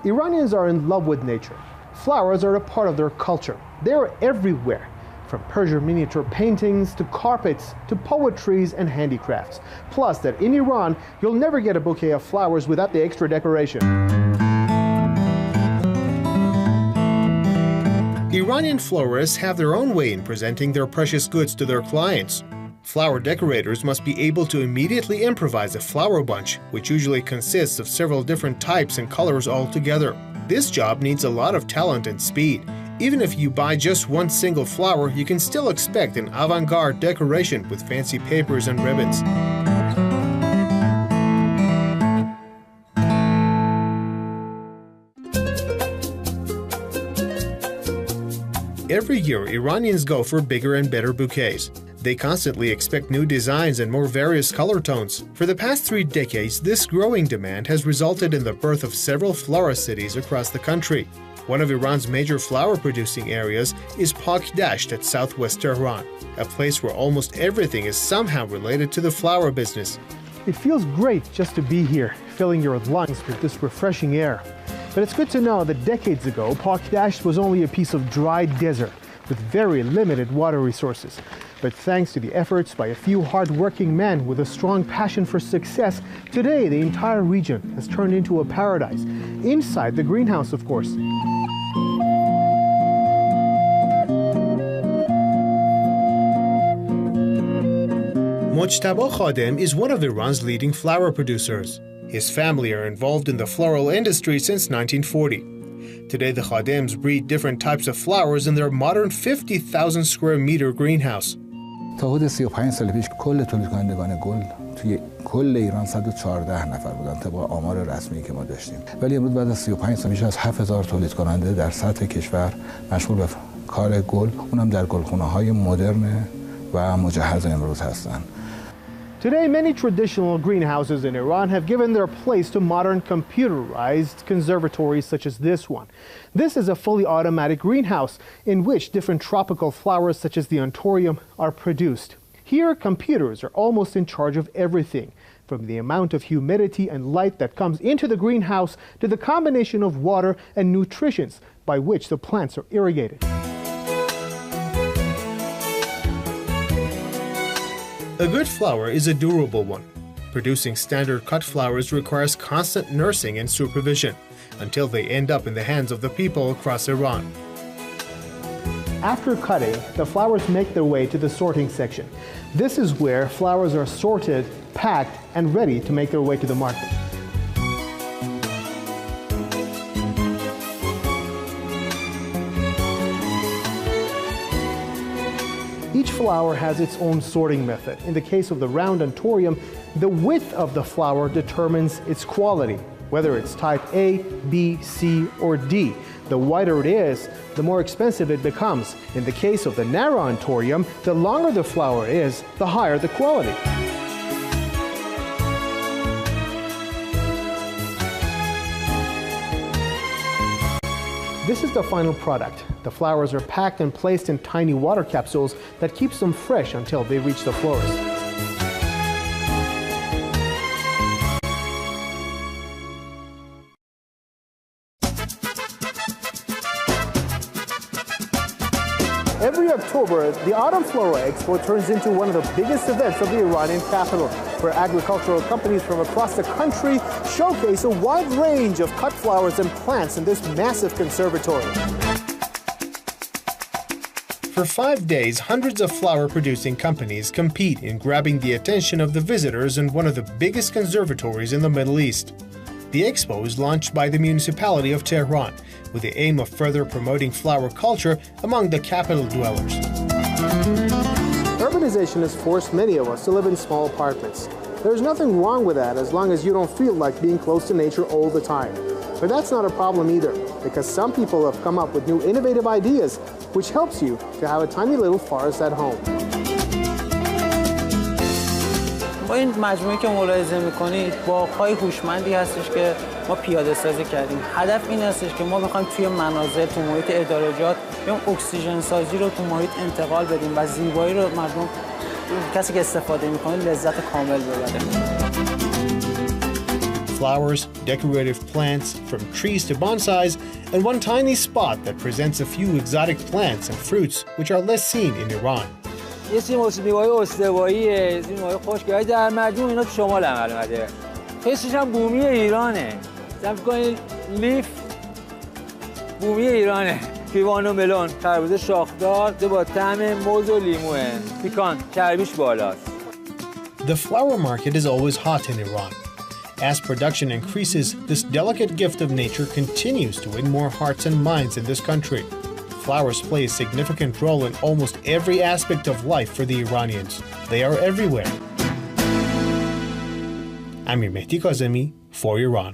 Iranians are in love with nature. Flowers are a part of their culture. They are everywhere, from Persian miniature paintings to carpets to poetries and handicrafts. Plus that in Iran, you'll never get a bouquet of flowers without the extra decoration. Iranian florists have their own way in presenting their precious goods to their clients. Flower decorators must be able to immediately improvise a flower bunch, which usually consists of several different types and colors all together. This job needs a lot of talent and speed. Even if you buy just one single flower, you can still expect an avant-garde decoration with fancy papers and ribbons. Every year, Iranians go for bigger and better bouquets. They constantly expect new designs and more various color tones. For the past 3 decades, this growing demand has resulted in the birth of several florist cities across the country. One of Iran's major flower-producing areas is Pakdasht at southwest Tehran, a place where almost everything is somehow related to the flower business. It feels great just to be here, filling your lungs with this refreshing air. But it's good to know that decades ago, Pakdasht was only a piece of dry desert with very limited water resources. But thanks to the efforts by a few hard-working men with a strong passion for success, today the entire region has turned into a paradise, inside the greenhouse, of course. Mojtaba Khadem is one of Iran's leading flower producers. His family are involved in the floral industry since 1940. Today, the Khadems breed different types of flowers in their modern 50,000 square meter greenhouse. تا حدود 35 سال پیش کل تولید کنندگان گل توی کل ایران 114 نفر بودن طبق آمار رسمی که ما داشتیم. ولی امروز بعد از 35 سال بیش از 7000 تولید کننده در سطح کشور مشغول به کار گل، اونم در گلخونه‌های مدرن و مجهز امروز هستند. Today, many traditional greenhouses in Iran have given their place to modern computerized conservatories such as this one. This is a fully automatic greenhouse in which different tropical flowers such as the anthurium are produced. Here, computers are almost in charge of everything, from the amount of humidity and light that comes into the greenhouse to the combination of water and nutrients by which the plants are irrigated. A good flower is a durable one. Producing standard cut flowers requires constant nursing and supervision until they end up in the hands of the people across Iran. After cutting, the flowers make their way to the sorting section. This is where flowers are sorted, packed, and ready to make their way to the market. Each flower has its own sorting method. In the case of the round anthurium, the width of the flower determines its quality, whether it's type A, B, C, or D. The wider it is, the more expensive it becomes. In the case of the narrow anthurium, the longer the flower is, the higher the quality. This is the final product. The flowers are packed and placed in tiny water capsules that keeps them fresh until they reach the florist. Every October, the Autumn Floral Expo turns into one of the biggest events of the Iranian capital, where agricultural companies from across the country showcase a wide range of cut flowers and plants in this massive conservatory. For 5 days, hundreds of flower-producing companies compete in grabbing the attention of the visitors in one of the biggest conservatories in the Middle East. The expo is launched by the municipality of Tehran with the aim of further promoting flower culture among the capital dwellers. Urbanization has forced many of us to live in small apartments. There's nothing wrong with that as long as you don't feel like being close to nature all the time. But that's not a problem either, because some people have come up with new innovative ideas which helps you to have a tiny little forest at home. با این مجموعه که ملاحظه می‌کنید باغ‌های هوشمندی هستش که ما پیاده سازی کردیم. هدف این هستش که ما بخوایم توی منازل تو محیط ادارجات بیام اکسیژن سازی رو تو محیط انتقال بدیم و زیبایی رو مردم کسی که استفاده می‌کنه لذت کامل ببره. flowers, decorative plants, from trees to bonsais, and one tiny spot that presents a few exotic plants and fruits which are less seen in Iran. یه سری موسیقی‌های استواییه، موسیقی‌های خشکی‌های در مجموع اینا تو شمال عمل اومده. حسش هم بومی ایرانه. مثلا فکر کنید لیف بومی ایرانه. کیوان و ملون، خربزه شاخدار با طعم موز و لیموه. پیکان، چربیش بالاست. The flower market is always hot in Iran. As production increases, this delicate gift of nature continues to win more hearts and minds in this country. Flowers play a significant role in almost every aspect of life for the Iranians. They are everywhere. Amir Mehdi Kazemi for Iran.